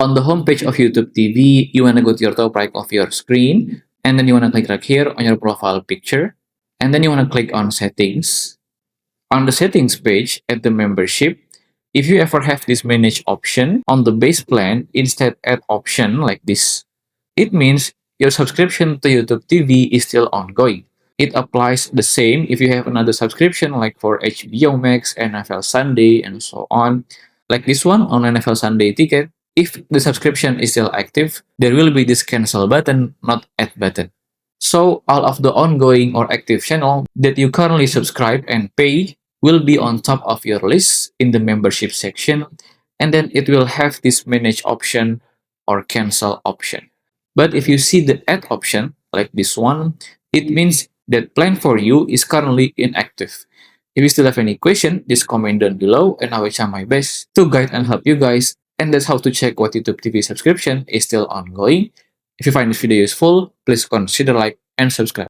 On the homepage of YouTube TV, you want to go to your top right of your screen, and then you want to click right here on your profile picture, and then you want to click on settings. On the settings page at the membership, if you ever have this manage option on the base plan instead add option like this, it means your subscription to YouTube TV is still ongoing. It applies the same if you have another subscription like for HBO Max, NFL Sunday, and so on. Like this one on NFL Sunday ticket, if the subscription is still active, there will be this cancel button, not add button. So all of the ongoing or active channel that you currently subscribe and pay will be on top of your list in the membership section, and then it will have this manage option or cancel option. But if you see the add option, like this one, it means that plan for you is currently inactive. If you still have any question, just comment down below and I will try my best to guide and help you guys. And that's how to check what YouTube TV subscription is still ongoing. If you find this video useful, please consider like and subscribe.